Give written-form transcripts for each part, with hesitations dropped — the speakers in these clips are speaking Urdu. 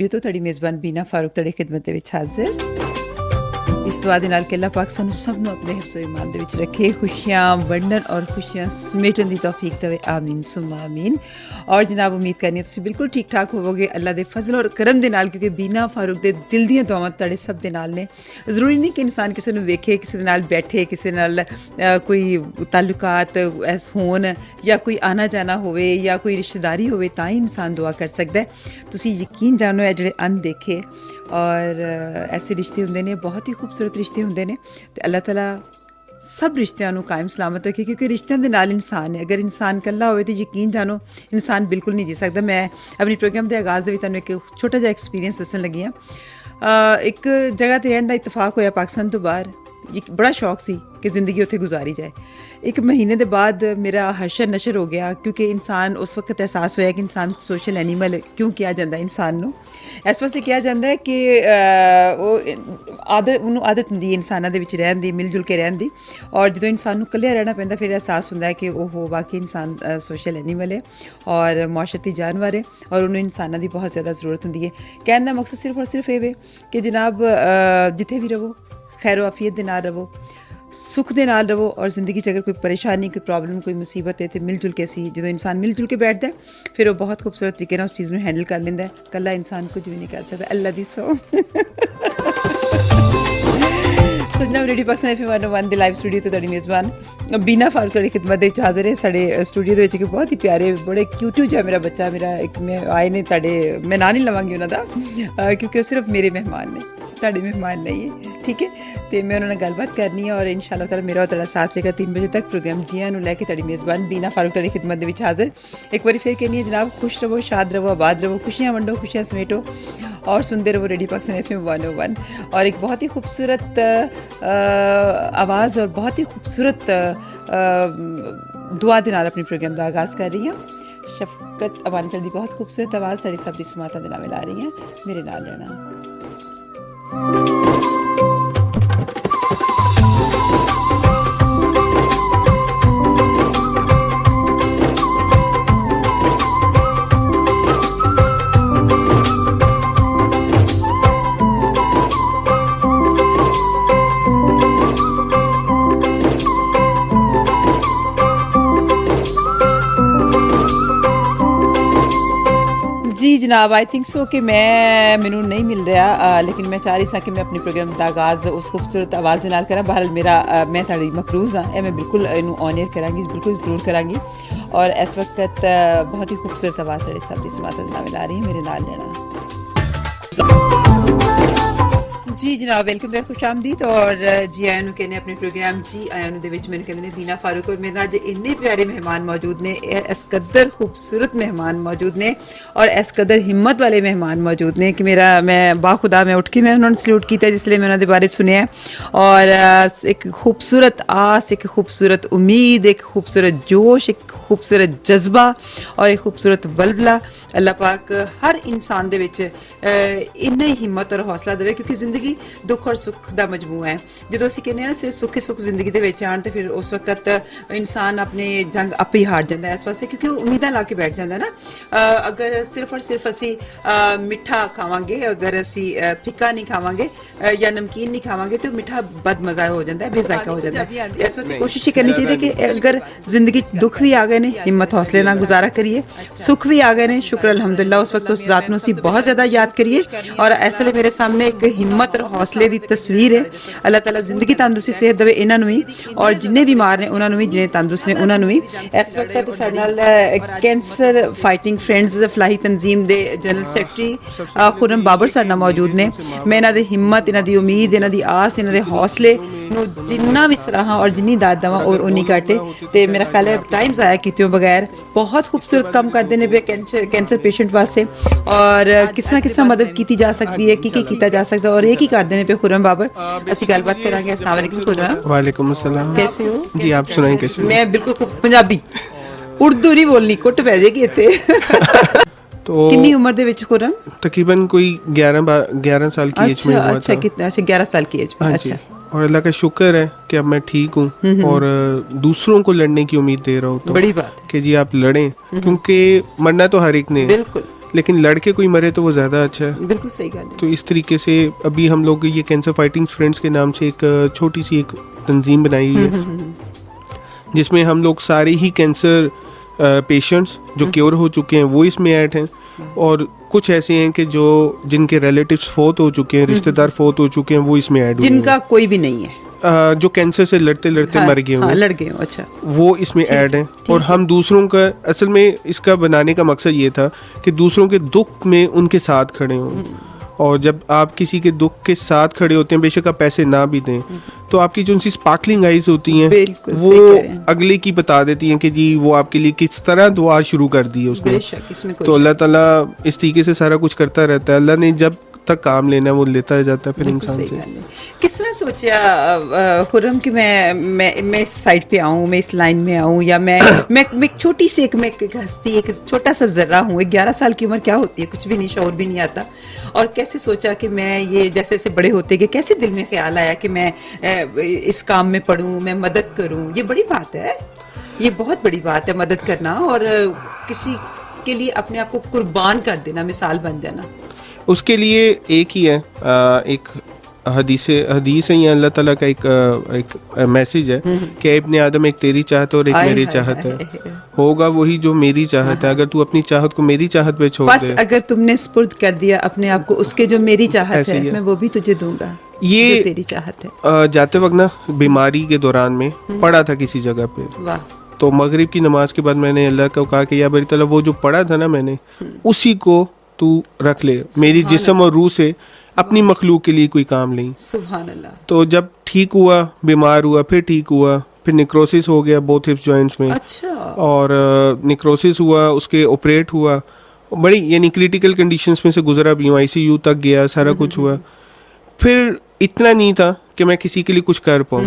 ਵੀਡੀਓ ਤੋਂ ਤੁਹਾਡੀ ਮੇਜ਼ਬਾਨ ਬੀਨਾ ਫਾਰੂਕ ਤੁਹਾਡੀ ਖਿਦਮਤ ਦੇ ਵਿੱਚ ਹਾਜ਼ਰ। ਇਸ ਦੁਆ ਦੇ ਨਾਲ ਕਿ ਅੱਲਾਹ ਪਾਕ ਸਾਨੂੰ ਸਭ ਨੂੰ ਆਪਣੇ ਹਿਫਜ਼ ਇਮਾਨ ਦੇ ਵਿੱਚ ਰੱਖੇ, ਖੁਸ਼ੀਆਂ ਵੰਡਣ ਔਰ ਖੁਸ਼ੀਆਂ ਸਮੇਟਣ ਦੀ ਤੌਫੀਕ ਦੇਵੇ। ਆਮੀਨ ਸੁੰਮਾ ਆਮੀਨ। ਔਰ ਜਨਾਬ ਉਮੀਦ ਕਰਨੀ ਹੈ ਤੁਸੀਂ ਬਿਲਕੁਲ ਠੀਕ ਠਾਕ ਹੋਵੋਗੇ ਅੱਲਾਹ ਦੇ ਫਜ਼ਲ ਔਰ ਕਰਮ ਦੇ ਨਾਲ, ਕਿਉਂਕਿ ਬੀਨਾ ਫਾਰੂਕ ਦੇ ਦਿਲ ਦੀਆਂ ਦੁਆਵਾਂ ਤੁਹਾਡੇ ਸਭ ਦੇ ਨਾਲ ਨੇ। ਜ਼ਰੂਰੀ ਨਹੀਂ ਕਿ ਇਨਸਾਨ ਕਿਸੇ ਨੂੰ ਵੇਖੇ, ਕਿਸੇ ਦੇ ਨਾਲ ਬੈਠੇ, ਕਿਸੇ ਨਾਲ ਕੋਈ ਤਾਲੁਕਾਤ ਹੋਣ ਜਾਂ ਕੋਈ ਆਣਾ ਜਾਣਾ ਹੋਵੇ ਜਾਂ ਕੋਈ ਰਿਸ਼ਤੇਦਾਰੀ ਹੋਵੇ ਤਾਂ ਹੀ ਇਨਸਾਨ ਦੁਆ ਕਰ ਸਕਦਾ ਹੈ। ਤੁਸੀਂ ਯਕੀਨ ਜਾਣੋ ਇਹ ਜਿਹੜੇ ਅਣਦੇਖੇ ਔਰ ਐਸੇ ਰਿਸ਼ਤੇ ਹੁੰਦੇ ਨੇ, ਬਹੁਤ ਹੀ ਖੂਬਸੂਰਤ ਰਿਸ਼ਤੇ ਹੁੰਦੇ ਨੇ, ਅਤੇ ਅੱਲਾਹ ਤਾਲਾ ਸਭ ਰਿਸ਼ਤਿਆਂ ਨੂੰ ਕਾਇਮ ਸਲਾਮਤ ਰੱਖੇ, ਕਿਉਂਕਿ ਰਿਸ਼ਤਿਆਂ ਦੇ ਨਾਲ ਇਨਸਾਨ ਹੈ। ਅਗਰ ਇਨਸਾਨ ਇਕੱਲਾ ਹੋਵੇ ਤਾਂ ਯਕੀਨ ਜਾਣੋ ਇਨਸਾਨ ਬਿਲਕੁਲ ਨਹੀਂ ਜੀ ਸਕਦਾ। ਮੈਂ ਆਪਣੀ ਪ੍ਰੋਗਰਾਮ ਦੇ ਆਗਾਜ਼ ਦੇ ਵਿੱਚ ਤੁਹਾਨੂੰ ਇੱਕ ਛੋਟਾ ਜਿਹਾ ਐਕਸਪੀਰੀਅੰਸ ਦੱਸਣ ਲੱਗੀ ਹਾਂ। ਇੱਕ ਜਗ੍ਹਾ 'ਤੇ ਰਹਿਣ ਦਾ ਇਤਫਾਕ ਹੋਇਆ ਪਾਕਿਸਤਾਨ ਤੋਂ ਬਾਹਰ। ਇੱਕ ਬੜਾ ਸ਼ੌਕ ਸੀ ਕਿ ਜ਼ਿੰਦਗੀ ਉੱਥੇ ਗੁਜ਼ਾਰੀ ਜਾਏ। ਇੱਕ ਮਹੀਨੇ ਦੇ ਬਾਅਦ ਮੇਰਾ ਹਸ਼ਰ ਨਸ਼ਰ ਹੋ ਗਿਆ, ਕਿਉਂਕਿ ਇਨਸਾਨ ਉਸ ਵਕਤ ਅਹਿਸਾਸ ਹੋਇਆ ਕਿ ਇਨਸਾਨ ਸੋਸ਼ਲ ਐਨੀਮਲ ਕਿਉਂ ਕਿਹਾ ਜਾਂਦਾ ਇਨਸਾਨ ਨੂੰ। ਇਸ ਵਾਸਤੇ ਕਿਹਾ ਜਾਂਦਾ ਹੈ ਕਿ ਉਹਨੂੰ ਆਦਤ ਹੁੰਦੀ ਹੈ ਇਨਸਾਨਾਂ ਦੇ ਵਿੱਚ ਰਹਿਣ ਦੀ, ਮਿਲ ਜੁਲ ਕੇ ਰਹਿਣ ਦੀ। ਔਰ ਜਦੋਂ ਇਨਸਾਨ ਨੂੰ ਇਕੱਲਿਆ ਰਹਿਣਾ ਪੈਂਦਾ ਫਿਰ ਅਹਿਸਾਸ ਹੁੰਦਾ ਹੈ ਕਿ ਉਹ ਵਾਕਈ ਇਨਸਾਨ ਸੋਸ਼ਲ ਐਨੀਮਲ ਹੈ ਔਰ ਮੁਆਸ਼ਰਤੀ ਜਾਨਵਰ ਹੈ ਔਰ ਉਹਨੂੰ ਇਨਸਾਨਾਂ ਦੀ ਬਹੁਤ ਜ਼ਿਆਦਾ ਜ਼ਰੂਰਤ ਹੁੰਦੀ ਹੈ। ਕਹਿਣ ਦਾ ਮਕਸਦ ਸਿਰਫ ਔਰ ਸਿਰਫ ਇਹ ਵੇ ਕਿ ਜਨਾਬ ਜਿੱਥੇ ਵੀ ਰਹੋ ਖੈਰ ਆਫੀਅਤ ਦੇ ਨਾਲ ਰਹੋ, ਸੁੱਖ ਦੇ ਨਾਲ ਰਹੋ, ਔਰ ਜ਼ਿੰਦਗੀ 'ਚ ਅਗਰ ਕੋਈ ਪਰੇਸ਼ਾਨੀ, ਕੋਈ ਪ੍ਰੋਬਲਮ, ਕੋਈ ਮੁਸੀਬਤ ਹੈ ਤਾਂ ਮਿਲ ਜੁਲ ਕੇ ਅਸੀਂ, ਜਦੋਂ ਇਨਸਾਨ ਮਿਲ ਜੁਲ ਕੇ ਬੈਠਦਾ ਫਿਰ ਉਹ ਬਹੁਤ ਖੂਬਸੂਰਤ ਤਰੀਕੇ ਨਾਲ ਉਸ ਚੀਜ਼ ਨੂੰ ਹੈਂਡਲ ਕਰ ਲੈਂਦਾ। ਇਕੱਲਾ ਇਨਸਾਨ ਕੁਝ ਵੀ ਨਹੀਂ ਕਰ ਸਕਦਾ। ਅੱਲਾ ਦੀ ਸੌ ਸਜਣਾ ਰੇਡੀਓ ਪਾਕਿਸਤਾਨ FM 101 ਦੇ ਲਾਈਵ ਸਟੂਡੀਓ ਤੋਂ ਤੁਹਾਡੀ ਮੇਜ਼ਬਾਨ ਬੀਨਾ ਫਾਰੂਕ ਤੁਹਾਡੀ ਖਿਦਮਤ ਦੇ ਵਿੱਚ ਹਾਜ਼ਰ ਹੈ। ਸਾਡੇ ਸਟੂਡੀਓ ਦੇ ਵਿੱਚ ਇੱਕ ਬਹੁਤ ਹੀ ਪਿਆਰੇ ਬੜੇ ਕਿਊਟੂ ਜਿਹਾ ਮੇਰਾ ਬੱਚਾ, ਮੇਰਾ ਇੱਕ ਮੈਂ ਆਏ ਨੇ ਤੁਹਾਡੇ, ਮੈਂ ਨਾਂ ਨਹੀਂ ਲਵਾਂਗੀ ਉਹਨਾਂ ਦਾ ਕਿਉਂਕਿ ਉਹ ਸਿਰਫ ਮੇਰੇ ਮਹਿਮਾਨ ਨੇ, ਤੁਹਾਡੇ ਮਹਿਮਾਨ ਨਹੀਂ ਹੈ, ਠੀਕ ਹੈ। ਅਤੇ ਮੈਂ ਉਹਨਾਂ ਨਾਲ ਗੱਲਬਾਤ ਕਰਨੀ ਹੈ ਔਰ ਇਨਸ਼ਾ ਅੱਲਾਹ ਤਾਲਾ ਮੇਰਾ ਤੁਹਾਡਾ ਸਾਥ ਰਹੇਗਾ 3 ਵਜੇ ਤੱਕ। ਪ੍ਰੋਗਰਾਮ ਜੀਆਂ ਨੂੰ ਲੈ ਕੇ ਤੁਹਾਡੀ ਮੇਜ਼ਬਾਨ ਬੀਨਾ ਫਾਰੂਕ ਤੁਹਾਡੀ ਖਿਦਮਤ ਦੇ ਵਿੱਚ ਹਾਜ਼ਰ। ਇੱਕ ਵਾਰੀ ਫਿਰ ਕਹਿੰਦੀ ਹੈ ਜਨਾਬ, ਖੁਸ਼ ਰਹੋ, ਸ਼ਾਦ ਰਹੋ, ਆਬਾਦ ਰਹੋ, ਖੁਸ਼ੀਆਂ ਵੰਡੋ, ਖੁਸ਼ੀਆਂ ਸਮੇਟੋ اور سنتے رہو ریڈیو پاکستان FM 101۔ اور ایک بہت ہی خوبصورت آواز اور بہت ہی خوبصورت دعا دے نال اپنی پروگرام کا آغاز کر رہی ہوں۔ شفقت ابانکل دی بہت خوبصورت آواز تھوڑی سب دی سماعتاں دے نال ملا رہی ہیں، میرے نال رہنا۔ جی جناب، آئی تھنک سو کہ مینوں نہیں مل رہا، لیکن میں چاہ رہی سا کہ میں اپنی پروگرام کا آغاز اس خوبصورت آواز کے نال کراں۔ بہرحال میں تھوڑی مقروض ہاں، میں بالکل اینوں آن ایئر کراں گی، بالکل ضرور کراں گی۔ اور اس وقت بہت ہی خوبصورت آواز تھوڑے سب دی سماعت دے نال ملا رہی ہے، میرے نال لینا۔ جی جناب، ویلکم بیک، خوش آمدید۔ اور جی آیا نو کہنے اپنے پروگرام جی آیا نو دے وچ میں کہندے نے بینا فاروق، اور میرے اج اتنے پیارے مہمان موجود نے، اس قدر خوبصورت مہمان موجود نے اور اس قدر ہمت والے مہمان موجود نے کہ میں باخدا میں اٹھ کے میں انہوں نے سلیوٹ کیتا جس لیے میں انہوں دے بارے سنیا، اور ایک خوبصورت آس، ایک خوبصورت امید، ایک خوبصورت جوش، ایک خوبصورت جذبہ اور ایک خوبصورت بلبلہ۔ اللہ پاک ہر انسان دے وچ اتنا ہی ہمت اور حوصلہ دے، کیونکہ زندگی دکھ اور سکھ دا مجموعہ ہے۔ جدوں اسی کہنے نا صرف سکھ ہی سکھ زندگی دے وچ آن تے پھر اس وقت انسان اپنے جنگ آپ ہی ہار جاندا ہے، اس واسطے کیونکہ امیداں لا کے بیٹھ جاندا ہے نا۔ اگر صرف اور صرف اسی میٹھا کھاواں گے، اگر اسی پھکا نہیں کھاواں گے یا نمکین نہیں کھاواں گے تو میٹھا بد مزہ ہو جاندا ہے، بے ذائقہ ہو جاندا ہے۔ اس واسطے کوشش یہ کرنی چاہیے کہ اگر زندگی دکھ بھی آ گئے نے، ہمت حوصلے نال گزارا کریے، سکھ بھی آ گئے نے، شکر الحمدللہ اس وقت اس ذات نو اسی بہت زیادہ یاد کریے۔ اور اس لیے میرے سامنے ایک ہمت اور حوصلے دی تصویر ہے۔ اللہ تعالیٰ زندگی تندرستی صحت دے انہاں نوں ہی، اور جننے بیمار نے انہاں نوں بھی، جننے تندرست نے انہاں نوں بھی۔ اس وقت ساڈے نال کینسر فائٹنگ فرینڈز فلاحی تنظیم دے جنرل سیکرٹری خرم بابر ساڈے نال موجود نے۔ میں انہاں دی ہمت، انہاں دی امید، انہاں دی آس، انہاں دے حوصلے نو جنہ بھی سراہاں اور جنی داد دواں اور اونی کاٹے تے میرا خیال ہے ٹائم ضائع کیتے بغیر بہت خوبصورت کام کرتے ہیں پہ کینسر پیشنٹ واسطے، اور کس طرح مدد کی جا سکتی ہے، کی کیتا جا سکتا ہے، اور یہ کی کرتے ہیں پہ خرم بابر۔ اسی گل بات کریں گے۔ السلام علیکم خرم۔ وعلیکم السلام، کیسے ہو؟ جی آپ سنائیں کیسے؟ میں بالکل پنجابی، اردو نہیں بولنی، کٹ پہ جائے گی اتنے۔ تو کنی عمر دے وچ خرم؟ تقریباً کوئی 11 سال کی ایج میں ہوا تھا۔ اچھا، کتنا؟ اچھا 11 سال کی ایج میں۔ اچھا، اور اللہ کا شکر ہے کہ اب میں ٹھیک ہوں اور دوسروں کو لڑنے کی امید دے رہا ہوں۔ بڑی بات کہ جی آپ لڑیں، کیونکہ مرنا تو ہر ایک نے، بالکل، لیکن لڑکے کوئی مرے تو وہ زیادہ اچھا ہے. بالکل صحیح گل ہے. تو اس طریقے سے ابھی ہم لوگ یہ کینسر فائٹنگ فرینڈس کے نام سے ایک چھوٹی سی ایک تنظیم بنائی ہوئی ہے جس میں ہم لوگ سارے ہی کینسر پیشنٹس جو کیور ہو چکے ہیں وہ اس میں ایڈ ہیں, اور کچھ ایسے ہیں کہ جو جن کے ریلیٹیوز فوت ہو چکے ہیں, رشتہ دار فوت ہو چکے ہیں, وہ اس میں ایڈ ہوئے ہیں. جن کا کوئی بھی نہیں ہے, جو کینسر سے لڑتے لڑتے مر گئے ہوئے, لڑ گئے ہوں, اچھا, وہ اس میں ایڈ ہیں. اور ہم دوسروں کا, اصل میں اس کا بنانے کا مقصد یہ تھا کہ دوسروں کے دکھ میں ان کے ساتھ کھڑے ہوں. اور جب آپ کسی کے دکھ کے ساتھ کھڑے ہوتے ہیں, بے شک آپ پیسے نہ بھی دیں, تو آپ کی جو ان سی اسپارکلنگ آئیز ہوتی ہیں وہ اگلے کی بتا دیتی ہیں کہ جی وہ آپ کے لیے کس طرح دعا شروع کر دی ہے اس نے. تو اللہ تعالیٰ اس طریقے سے سارا کچھ کرتا رہتا ہے. اللہ نے جب تک کام لینا ہے وہ لیتا جاتا ہے پھر انسان سے. کس طرح سوچا خرم کہ میں اس سائڈ پہ آؤں, میں اس لائن میں آؤں, یا میں چھوٹی سی ایک ہستی, ایک چھوٹا سا ذرہ ہوں. 11 سال کی عمر کیا ہوتی ہے, کچھ بھی نہیں, شعور بھی نہیں آتا. اور کیسے سوچا کہ میں یہ جیسے جیسے بڑے ہوتے گئے, کیسے دل میں خیال آیا کہ میں اس کام میں پڑھوں, میں مدد کروں. یہ بڑی بات ہے, یہ بہت بڑی بات ہے مدد کرنا, اور کسی کے لیے اپنے آپ کو قربان کر دینا, مثال بن جانا. اس کے لیے ایک ہی ہے, ایک حدیث ہے, یا اللہ تعالیٰ کا ایک میسج ہے کہ ابن آدم ایک تیری چاہت اور ایک میری چاہت ہے, ہوگا وہی جو میری چاہت ہے. اگر تو اپنی چاہت کو میری چاہت پہ چھوڑ دے, بس اگر تم نے سپرد کر دیا اپنے آپ کو اس کے جو میری چاہت ہے, میں وہ بھی تجھے دوں گا, یہ تیری چاہت ہے. جاتے وقت نا بیماری کے دوران میں پڑھا تھا کسی جگہ پہ, تو مغرب کی نماز کے بعد میں نے اللہ کو کہا کہ یا باری تعالیٰ وہ جو پڑھا تھا نا میں نے, اسی کو تو رکھ لے میری جسم اور روح سے, اپنی مخلوق کے لیے کوئی کام نہیں. سبحان اللہ. تو جب ٹھیک ہوا, بیمار ہوا, پھر ٹھیک ہوا, پھر نیکروسس ہو گیا بوتھ ہپس جوائنٹس میں. اچھا. اور نیکروسس ہوا, اس کے آپریٹ ہوا, بڑی یعنی کریٹیکل کنڈیشنز میں سے گزرا بھی ہوں, ICU تک گیا, سارا کچھ ہوا. پھر اتنا نہیں تھا کہ میں کسی کے لیے کچھ کر پاؤں,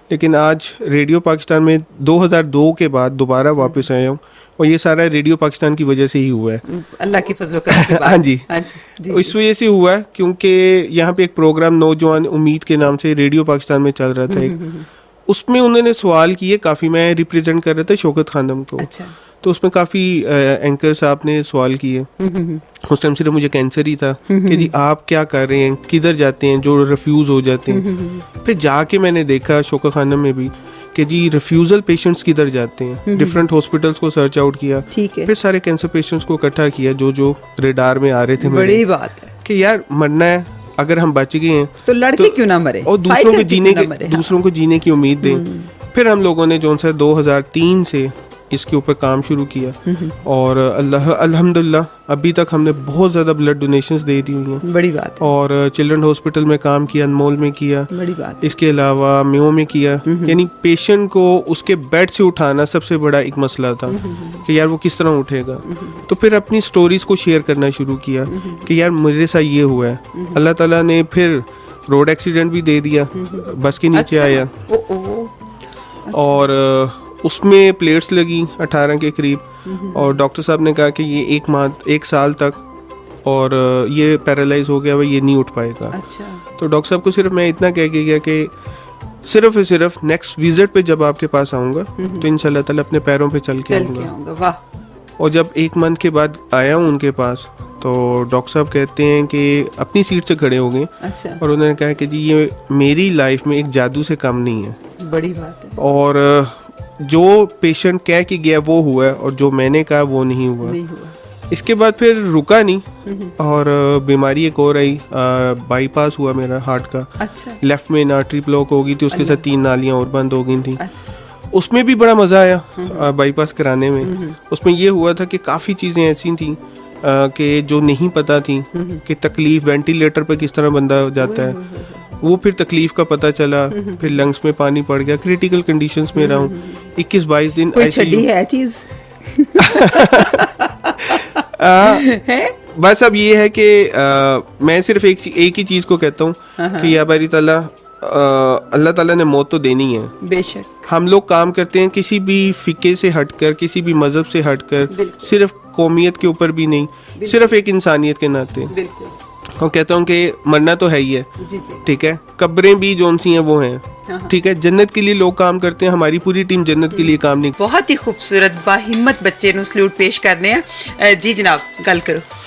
لیکن آج ریڈیو پاکستان میں 2002 کے بعد دوبارہ واپس آیا ہوں, اور یہ سارا ریڈیو پاکستان کی وجہ سے ہی ہوا ہے, اللہ کی فضل و کرم کے بعد. ہاں جی, اس وجہ سے ہوا ہے کیونکہ یہاں پہ ایک پروگرام نوجوان امید کے نام سے ریڈیو پاکستان میں چل رہا تھا ایک, اس میں انہوں نے سوال کیے کافی, میں ریپریزنٹ کر رہا تھا شوکت خانم کو. تو اس میں کافی اینکر صاحب نے سوال کیے. اس ٹائم صرف مجھے کینسر ہی تھا کہ جی آپ کیا کر رہے ہیں, کدھر جاتے ہیں جو ریفیوز ہو جاتے ہیں. پھر جا کے میں نے دیکھا شوکت خانم میں بھی کہ جی ریفیوزل پیشنٹس کدھر جاتے ہیں, ڈفرینٹ ہاسپٹلس کو سرچ آؤٹ کیا, پھر سارے کینسر پیشنٹس کو اکٹھا کیا جو ریڈار میں آ رہے تھے. بڑی بات ہے کہ یار مرنا ہے, اگر ہم بچ گئے ہیں تو لڑکے کیوں نہ مرے, اور دوسروں کو جینے کی امید دیں. پھر ہم لوگوں نے جو 2003 سے اس کے اوپر کام شروع کیا, اور الحمدللہ ابھی تک ہم نے بہت زیادہ بلڈ ڈونیشنز دے دی ہوئی ہیں. بڑی بات. اور چلڈرن ہاسپٹل میں کام کیا, انمول میں کیا, بڑی بات. اس کے علاوہ میو میں کیا. یعنی پیشنٹ کو اس کے بیڈ سے اٹھانا سب سے بڑا ایک مسئلہ تھا کہ یار وہ کس طرح اٹھے گا. تو پھر اپنی سٹوریز کو شیئر کرنا شروع کیا کہ یار میرے ساتھ یہ ہوا ہے. اللہ تعالیٰ نے پھر روڈ ایکسیڈنٹ بھی دے دیا, بس کے نیچے آیا, اور اس میں پلیٹس لگی 18 کے قریب, اور ڈاکٹر صاحب نے کہا کہ یہ 1 سال تک, اور یہ پیرالائز ہو گیا, وہ یہ نہیں اٹھ پائے گا. تو ڈاکٹر صاحب کو صرف میں اتنا کہہ کے گیا کہ صرف نیکسٹ وزٹ پہ جب آپ کے پاس آؤں گا تو انشاءاللہ تعالیٰ اپنے پیروں پہ چل کے آؤں گا. اور جب 1 منتھ کے بعد آیا ہوں ان کے پاس, تو ڈاکٹر صاحب کہتے ہیں کہ اپنی سیٹ سے کھڑے ہو گئے, اور انہوں نے کہا کہ جی یہ میری لائف میں ایک جادو سے کم نہیں ہے. بڑی بات ہے. اور جو پیشنٹ کہہ کے گیا وہ ہوا ہے, اور جو میں نے کہا وہ نہیں ہوا. اس کے بعد پھر رکا نہیں, اور بیماری ایک اور آئی, بائی پاس ہوا میرا ہارٹ کا. لیفٹ میں آرٹری بلاک ہو گئی تھی, اس کے ساتھ 3 نالیاں اور بند ہو گئی تھیں. اس میں بھی بڑا مزہ آیا بائی پاس کرانے میں. اس میں یہ ہوا تھا کہ کافی چیزیں ایسی تھیں کہ جو نہیں پتہ تھیں کہ تکلیف وینٹیلیٹر پہ کس طرح بندہ جاتا ہے, وہ پھر تکلیف کا پتہ چلا. پھر لنگس میں پانی پڑ گیا, کریٹیکل کنڈیشنز میں رہا ہوں 21-22 دن. کوئی چھڈی ہے چیز بس اب یہ ہے کہ میں صرف ایک ہی چیز کو کہتا ہوں کہ یا باری تعالیٰ, اللہ تعالیٰ نے موت تو دینی ہے. بے شک. ہم لوگ کام کرتے ہیں کسی بھی فقے سے ہٹ کر, کسی بھی مذہب سے ہٹ کر, صرف قومیت کے اوپر بھی نہیں, صرف ایک انسانیت کے ناطے. اور کہتا ہوں کہ مرنا تو ہے ہی ہے, ٹھیک ہے, قبریں بھی جون سی ہیں وہ ہیں, ٹھیک ہے, جنت کے لیے لوگ کام کرتے ہیں, ہماری پوری ٹیم جنت کے لیے کام نہیں. بہت ہی خوبصورت باہمت بچے نو سلوٹ پیش کرنے ہیں. جی جناب گل کرو.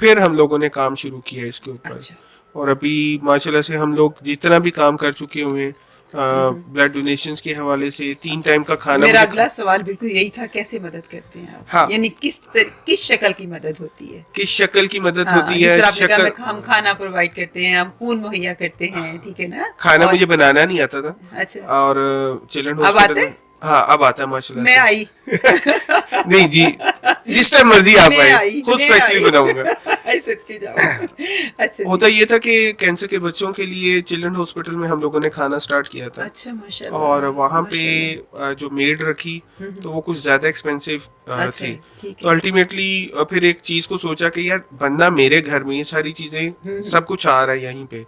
پھر ہم لوگوں نے کام شروع کیا اس کے اوپر. اور ابھی ماشاءاللہ سے ہم لوگ جتنا بھی کام کر چکے ہوئے ہیں بلڈ ڈونیشنز کے حوالے سے 3 ٹائم کا کھانا. میرا اگلا سوال بالکل یہی تھا, کیسے مدد کرتے ہیں آپ؟ ہاں, یعنی کس شکل کی مدد ہوتی ہے؟ کس شکل کی مدد ہوتی ہے؟ ہم کھانا پرووائڈ کرتے ہیں, ہم خون مہیا کرتے ہیں, ٹھیک ہے نا. کھانا مجھے بنانا نہیں آتا تھا. اچھا. اور چلڈرن ہاسپٹل, ہاں اب آتا ہے ماشاءاللہ. میں آئی نہیں جی, جس ٹائم مرضی آپ آئے, خود اسپیشلی بناؤں گا. ہوتا یہ تھا کہ کینسر کے بچوں کے لیے چلڈرن ہاسپٹل میں ہم لوگوں نے کھانا سٹارٹ کیا تھا. اچھا ماشاءاللہ. اور وہاں پہ جو میڈ رکھی تو وہ کچھ زیادہ ایکسپینسو تھی. تو الٹیمیٹلی پھر ایک چیز کو سوچا کہ یار بندہ میرے گھر میں یہ ساری چیزیں سب کچھ آ رہا ہے یہیں پہ,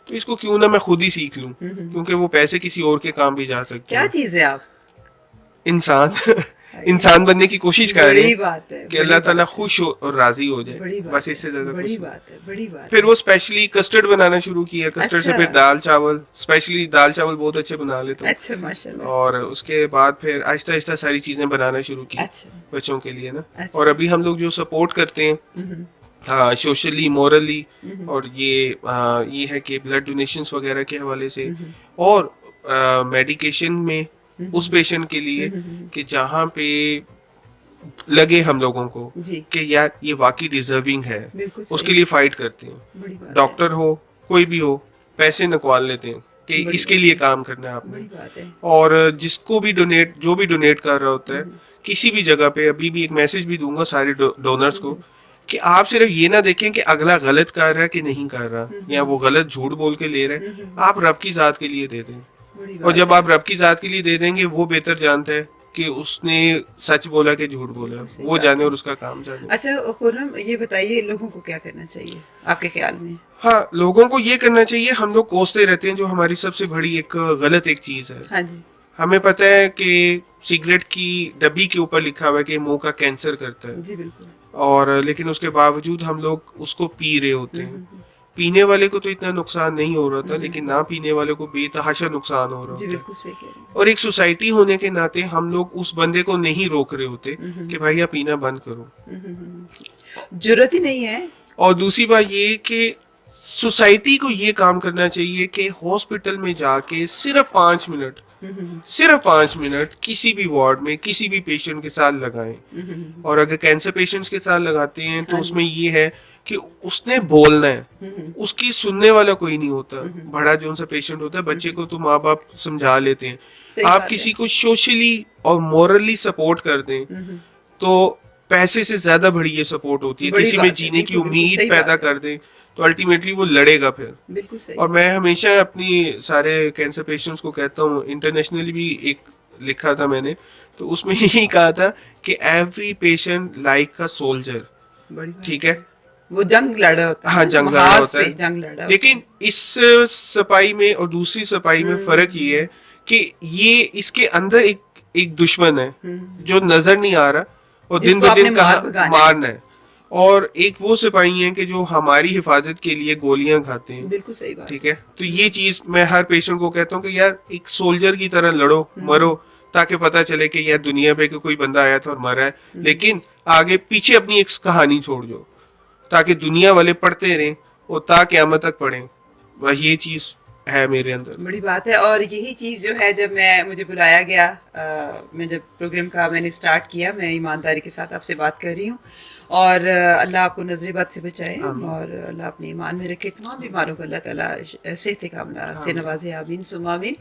تو اس کو کیوں نہ میں خود ہی سیکھ لوں, کیونکہ وہ پیسے کسی اور کے کام بھی جا سکتے ہیں. کیا چیز ہے آپ؟ انسان بننے کی کوشش کر رہے ہیں کہ اللہ تعالیٰ خوش ہو اور راضی ہو جائے, بس اس سے زیادہ بڑی بات ہے. پھر وہ اسپیشلی کسٹرڈ بنانا شروع کیا. کسٹرڈ سے پھر دال چاول, اسپیشلی دال چاول بہت اچھے بنا لیتا ہوں. اچھا ماشاءاللہ. اور اس کے بعد پھر آہستہ آہستہ ساری چیزیں بنانا شروع کی بچوں کے لیے نا. اور ابھی ہم لوگ جو سپورٹ کرتے ہیں ہاں سوشلی مورلی, اور یہ ہے کہ بلڈ ڈونیشنز وغیرہ کے حوالے سے, اور میڈیکیشن میں اس پیشنٹ کے لیے کہ جہاں پہ لگے ہم لوگوں کو کہ یار یہ واقعی ڈیزرونگ ہے, اس کے لیے فائٹ کرتے ہیں. ڈاکٹر ہو کوئی بھی ہو, پیسے نکال لیتے ہیں کہ اس کے لیے کام کرنا ہے آپ نے. اور جس کو بھی ڈونیٹ, جو بھی ڈونیٹ کر رہا ہوتا ہے کسی بھی جگہ پہ, ابھی بھی ایک میسج بھی دوں گا سارے ڈونرز کو کہ آپ صرف یہ نہ دیکھیں کہ اگلا غلط کر رہا ہے کہ نہیں کر رہا, یا وہ غلط جھوٹ بول کے لے رہے ہیں, آپ رب کی ذات کے لیے دے دیں. اور جب آپ رب کی ذات کے لیے دے دیں گے, وہ بہتر جانتا ہے کہ اس نے سچ بولا کہ جھوٹ بولا, وہ جانے اور اس کا کام جانے. اچھا خرم, یہ بتائیے لوگوں کو کیا کرنا چاہیے آپ کے خیال میں؟ ہاں لوگوں کو یہ کرنا چاہیے, ہم لوگ کوستے رہتے ہیں جو ہماری سب سے بڑی ایک غلط ایک چیز ہے. ہاں جی. ہمیں پتہ ہے کہ سگریٹ کی ڈبی کے اوپر لکھا ہوا ہے کہ منہ کا کینسر کرتا ہے. جی بالکل. اور لیکن اس کے باوجود ہم لوگ اس کو پی رہے ہوتے ہیں. پینے والے کو تو اتنا نقصان نہیں ہو رہا تھا, لیکن نہ پینے والے کو بے تحاشا نقصان ہو رہا ہوتا. اور ایک سوسائٹی ہونے کے ناطے ہم لوگ اس بندے کو نہیں روک رہے ہوتے کہ بھائی آپ پینا بند کرو, ضرورت ہی نہیں ہے. اور دوسری بات یہ کہ سوسائٹی کو یہ کام کرنا چاہیے کہ ہاسپٹل میں جا کے صرف 5 منٹ کسی بھی وارڈ میں کسی بھی پیشنٹ کے ساتھ لگائیں. اور اگر کینسر پیشنٹس کے ساتھ لگاتے ہیں تو اس میں یہ ہے کہ اس نے بولنا ہے, اس کی سننے والا کوئی نہیں ہوتا. بڑا جو سا پیشنٹ ہوتا ہے, بچے کو تو ماں باپ سمجھا لیتے ہیں, آپ کسی کو سوشلی اور مورلی سپورٹ کر دیں تو پیسے سے زیادہ بڑی یہ سپورٹ ہوتی ہے. کسی میں جینے کی امید پیدا کر دیں تو الٹیمیٹلی وہ لڑے گا پھر. اور میں ہمیشہ اپنی سارے کینسر پیشنٹس کو کہتا ہوں, انٹرنیشنلی بھی ایک لکھا تھا میں نے, تو اس میں یہی کہا تھا کہ every patient like a soldier. ٹھیک ہے, وہ جنگ لڑا ہوتا ہے. ہاں جنگ لڑا ہوتا ہے, لیکن اس صفائی میں اور دوسری صفائی میں فرق یہ ہے کہ یہ اس کے اندر ایک دشمن ہے جو نظر نہیں آ رہا اور دن بہ دن مارنا ہے, اور ایک وہ سپاہی ہیں کہ جو ہماری حفاظت کے لیے گولیاں کھاتے ہیں. بالکل صحیح بات. ٹھیک ہے, تو یہ چیز میں ہر پیشنٹ کو کہتا ہوں کہ یار ایک سولجر کی طرح لڑو, مرو, تاکہ پتہ چلے کہ یار دنیا پہ کوئی بندہ آیا تھا اور مرا ہے, لیکن آگے پیچھے اپنی ایک کہانی چھوڑ جو, تاکہ دنیا والے پڑھتے رہیں اور تا قیامت تک پڑھیں. یہ چیز ہے میرے اندر, بڑی بات ہے. اور یہی چیز جو ہے, جب مجھے بلایا گیا, میں جب پروگرام کا میں نے اسٹارٹ کیا, میں ایمانداری کے ساتھ آپ سے بات کر رہی ہوں, اور اللہ آپ کو نظر بد سے بچائے, اور اللہ اپنے ایمان میں رکھے, تمام بیماروں کو اللہ تعالیٰ صحت کاملہ سے نوازے, آمین ثم آمین.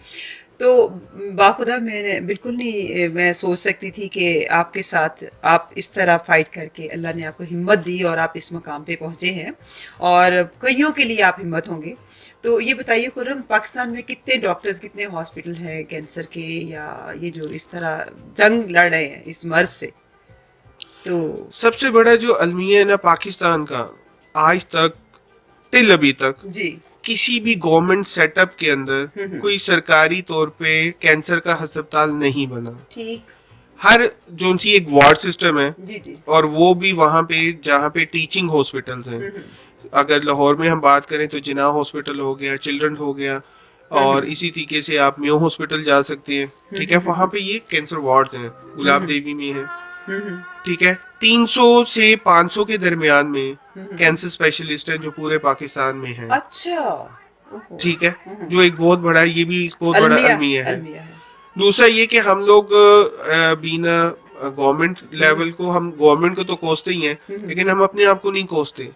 تو باخدا میں بالکل نہیں میں سوچ سکتی تھی کہ آپ کے ساتھ آپ اس طرح فائٹ کر کے اللہ نے آپ کو ہمت دی اور آپ اس مقام پہ پہنچے ہیں, اور کئیوں کے لیے آپ ہمت ہوں گے. تو یہ بتائیے خرم, پاکستان میں کتنے ڈاکٹرز, کتنے ہاسپٹل ہیں کینسر کے, یا یہ جو اس طرح جنگ لڑ رہے ہیں اس مرض سے؟ تو سب سے بڑا جو المیہ ہے نا پاکستان کا, آج تک ٹل ابھی تک جی کسی بھی گورنمنٹ سیٹ اپ کے اندر کوئی سرکاری طور پہ کینسر کا ہسپتال نہیں بنا. ہر جو سی ایک وارڈ سسٹم ہے, اور وہ بھی وہاں پہ جہاں پہ ٹیچنگ ہاسپٹلز ہیں. اگر لاہور میں ہم بات کریں تو جناح ہاسپٹل ہو گیا, چلڈرن ہو گیا, اور اسی طریقے سے آپ میو ہاسپٹل جا سکتے ہیں. ٹھیک ہے, وہاں پہ یہ کینسر وارڈز ہیں, گلاب دیوی میں ہے, ٹھیک ہے 300 سے 500 کے درمیان میں کینسر اسپیشلسٹ ہیں جو پورے پاکستان میں ہیں. اچھا ٹھیک ہے جو ایک بہت بڑا یہ بھی بہت بڑا المیہ ہے. المیہ ہے. دوسرا یہ کہ ہم لوگ بینا گورنمنٹ لیول کو ہم گورنمنٹ کو تو کوستے ہی ہیں لیکن ہم اپنے آپ کو نہیں کوستے.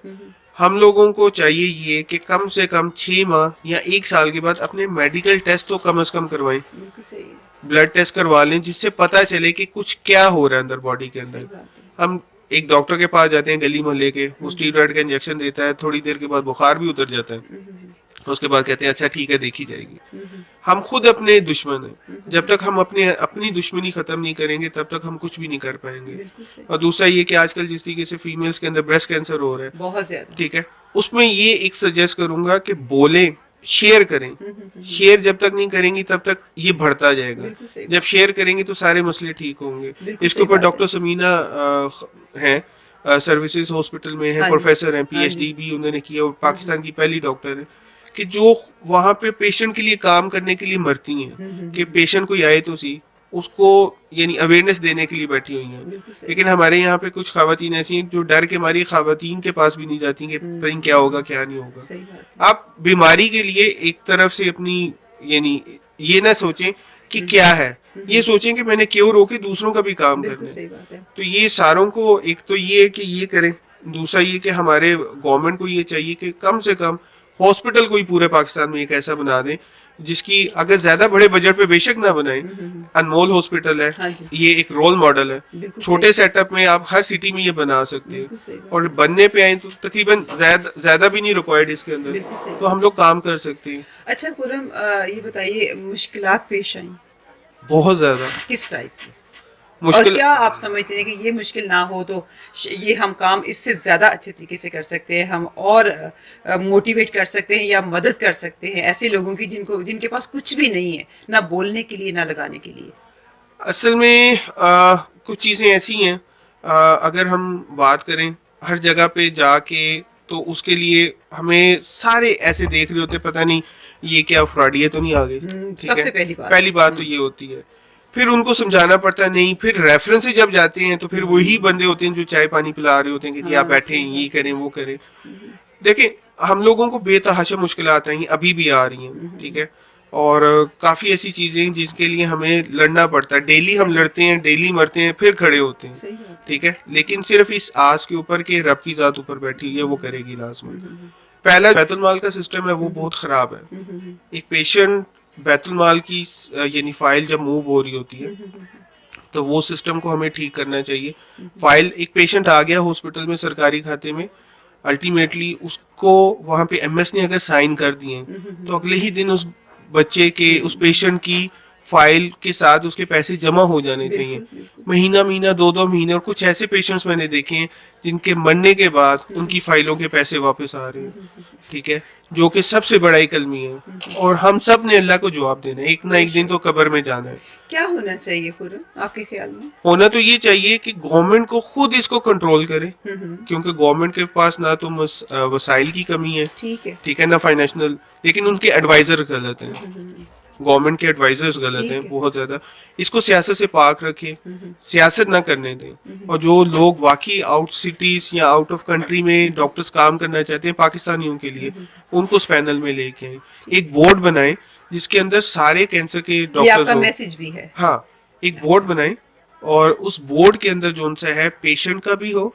ہم لوگوں کو چاہیے یہ کہ کم سے کم 6 ماہ یا 1 سال کے بعد اپنے میڈیکل ٹیسٹ تو کم از کم کروائیں. بالکل صحیح. بلڈ ٹیسٹ کروا لیں جس سے پتہ چلے کہ کچھ کیا ہو رہا ہے اندر باڈی کے اندر. ہم ایک ڈاکٹر کے پاس جاتے ہیں گلی محلے کے, وہ اسٹیرائڈ کا انجیکشن دیتا ہے, تھوڑی دیر کے بعد بخار بھی اتر جاتا ہے, اس کے بعد کہتے ہیں اچھا ٹھیک ہے دیکھی جائے گی. ہم خود اپنے دشمن ہیں. جب تک ہم اپنی دشمنی ختم نہیں کریں گے تب تک ہم کچھ بھی نہیں کر پائیں گے. اور دوسرا یہ کہ آج کل جس طریقے سے فیمیلز کے اندر بریسٹ کینسر ہو رہا ہے بہت زیادہ, ٹھیک ہے, اس میں یہ ایک سجیسٹ کروں گا کہ بولیں, شیئر کریں. شیئر جب تک نہیں کریں گی تب تک یہ بڑھتا جائے گا. جب شیئر کریں گے تو سارے مسئلے ٹھیک ہوں گے. اس کے اوپر ڈاکٹر سمینا ہیں, سروسز ہاسپٹل میں ہیں, پروفیسر ہیں, پی ایچ ڈی بھی انہوں نے کیا, اور پاکستان کی پہلی ڈاکٹر ہیں کہ جو وہاں پہ پیشنٹ کے لیے کام کرنے کے لیے مرتی ہیں کہ پیشنٹ کوئی آئے تو سی اس کو یعنی اویئرنیس دینے کے لیے بیٹھی ہوئی ہیں. لیکن ہمارے یہاں پہ کچھ خواتین ایسی ہیں جو ڈر کے ماری خواتین کے پاس بھی نہیں جاتی کہ کیا ہوگا کیا نہیں ہوگا. آپ بیماری کے لیے ایک طرف سے اپنی یعنی یہ نہ سوچیں کہ کیا ہے, یہ سوچیں کہ میں نے کیوں روکے دوسروں کا بھی کام کرنا ہے. تو یہ ساروں کو ایک تو یہ ہے کہ یہ کریں. دوسرا یہ کہ ہمارے گورنمنٹ کو یہ چاہیے کہ کم سے کم ہاسپٹل کوئی پورے پاکستان میں ایک ایسا بنا دیں جس کی اگر زیادہ بڑے بجٹ پہ بے شک نہ بنائیں. انمول ہاسپٹل ہے, یہ ایک رول ماڈل ہے. چھوٹے سیٹ اپ میں آپ ہر سٹی میں یہ بنا سکتے ہیں, اور بننے پہ آئیں تو تقریباً زیادہ بھی نہیں ریکوائرڈ اس کے اندر, تو ہم لوگ کام کر سکتے ہیں. اچھا خرم یہ بتائیے مشکلات پیش آئیں بہت زیادہ, کس ٹائپ کی, اور کیا آپ سمجھتے ہیں کہ یہ مشکل نہ ہو تو یہ ہم کام اس سے زیادہ اچھے طریقے سے کر سکتے ہیں, ہم اور موٹیویٹ کر سکتے ہیں یا مدد کر سکتے ہیں ایسے لوگوں کی جن کے پاس کچھ بھی نہیں ہے, نہ بولنے کے لیے نہ لگانے کے لیے؟ اصل میں کچھ چیزیں ایسی ہیں, اگر ہم بات کریں ہر جگہ پہ جا کے تو اس کے لیے ہمیں سارے ایسے دیکھ رہے ہوتے پتہ نہیں یہ کیا فراڈیے تو نہیں آ گئی. سب سے پہلی بات تو یہ ہوتی ہے. پھر ان کو سمجھانا پڑتا نہیں, پھر ریفرنس سے جب جاتے ہیں تو پھر وہی بندے ہوتے ہیں جو چائے پانی پلا رہے ہوتے ہیں کہ جی آپ بیٹھیں یہ کریں وہ کریں. دیکھیں ہم لوگوں کو بے تحاشا مشکلات آئی ہیں, ابھی بھی آ رہی ہیں, ٹھیک ہے, اور کافی ایسی چیزیں ہیں جس کے لیے ہمیں لڑنا پڑتا ہے. ڈیلی ہم لڑتے ہیں, ڈیلی مرتے ہیں, پھر کھڑے ہوتے ہیں, ٹھیک ہے. لیکن صرف اس آس کے اوپر کہ رب کی ذات اوپر بیٹھی ہے وہ کرے گی لازم. پہلا بیت المال کا سسٹم ہے وہ بہت خراب ہے. ایک پیشنٹ بیت المال کی یعنی فائل جب موو ہو رہی ہوتی ہے تو وہ سسٹم کو ہمیں ٹھیک کرنا چاہیے. فائل ایک پیشنٹ آ گیا ہاسپٹل میں سرکاری کھاتے میں, الٹیمیٹلی اس کو وہاں پہ ایم ایس نے اگر سائن کر دیے تو اگلے ہی دن اس بچے کے اس پیشنٹ کی فائل کے ساتھ اس کے پیسے جمع ہو جانے چاہیے. مہینہ 2 مہینے, اور کچھ ایسے پیشنٹس میں نے دیکھے ہیں جن کے مرنے کے بعد ان کی فائلوں کے پیسے واپس آ رہے ہیں, ٹھیک ہے, جو کہ سب سے بڑا ایک المیہ ہے. اور ہم سب نے اللہ کو جواب دینا ہے, ایک نہ ایک دن تو قبر میں جانا ہے. کیا ہونا چاہیے خرم آپ کے خیال میں؟ ہونا تو یہ چاہیے کہ گورنمنٹ کو خود اس کو کنٹرول کرے, کیونکہ گورنمنٹ کے پاس نہ تو وسائل کی کمی ہے, ٹھیک ہے, نہ فائنینشنل, لیکن ان کے ایڈوائزر غلط ہیں, گورنمنٹ کے ایڈوائزرز غلط ہیں بہت زیادہ. اس کو سیاست سے پاک رکھیں, سیاست نہ کرنے دیں. اور جو لوگ واقعی آؤٹ سٹیز یا آؤٹ آف کنٹری میں ڈاکٹرز کام کرنا چاہتے ہیں پاکستانیوں کے لیے, ان کو اس پینل میں لے کے آئیں. ایک بورڈ بنائیں جس کے اندر سارے کینسر کے ڈاکٹرز ہوں. میسج بھی ہے, ہاں, ایک بورڈ بنائیں اور اس بورڈ کے اندر جو ان سے ہے پیشنٹ کا بھی ہو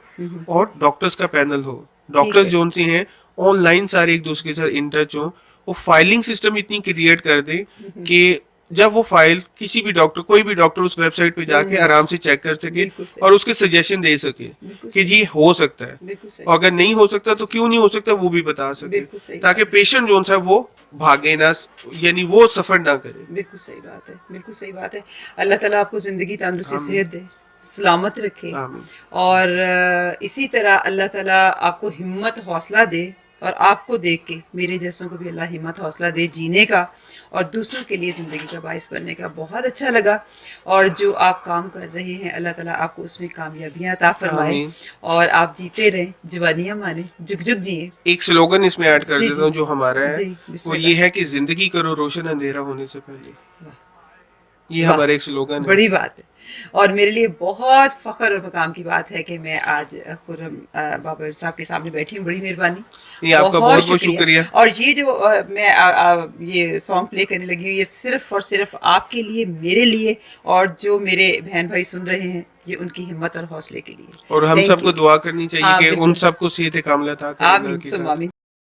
اور ڈاکٹرز کا پینل ہو. ڈاکٹرز جو ان سے ہیں آن لائن سارے ایک دوسرے کے ساتھ ان ٹچ ہوں. وہ فائلنگ سسٹم اتنی کریٹ کر دیں کہ جب وہ فائل کسی بھی ڈاکٹر, کوئی بھی ڈاکٹر اس ویب سائٹ پہ جا کے آرام سے چیک کر سکے اور اس کے سجیشن دے سکے کہ جی ہو سکتا ہے, اور اگر نہیں ہو سکتا تو کیوں نہیں ہو سکتا وہ بھی بتا سکے, تاکہ پیشنٹ جو ہے وہ بھاگے نہ, یعنی وہ سفر نہ کرے. بالکل صحیح بات ہے, بالکل صحیح بات ہے. اللہ تعالیٰ آپ کو زندگی تندرستی صحت دے, سلامت رکھے, اور اسی طرح اللہ تعالیٰ آپ کو ہمت حوصلہ دے, اور آپ کو دیکھ کے میرے جیسوں کو بھی اللہ ہمت حوصلہ دے جینے کا اور دوسروں کے لیے زندگی کا باعث بننے کا. بہت اچھا لگا, اور جو آپ کام کر رہے ہیں اللہ تعالیٰ آپ کو اس میں کامیابیاں عطا فرمائے, اور آپ جیتے رہیں, جوانیاں مانیں, جگ جگ جیے. ایک سلوگن اس میں ایڈ کر دیتا ہوں جو ہمارا ہے, وہ یہ ہے کہ زندگی کرو روشن اندھیرا ہونے سے پہلے. یہ ہمارا ایک سلوگن ہے. بڑی بات ہے اور میرے لیے بہت فخر اور مقام کی بات ہے کہ میں آج خرم بابر صاحب کے سامنے بیٹھی ہوں. بڑی مہربانی. یہ آپ کا بہت بہت شکریہ. اور یہ جو میں یہ سانگ پلے کرنے لگی ہوں یہ صرف اور صرف آپ کے لیے, میرے لیے, اور جو میرے بہن بھائی سن رہے ہیں یہ ان کی ہمت اور حوصلے کے لیے. اور ہم سب کو دعا کرنی چاہیے کہ ان سب کو صحت کاملہ عطا کرے. آمین.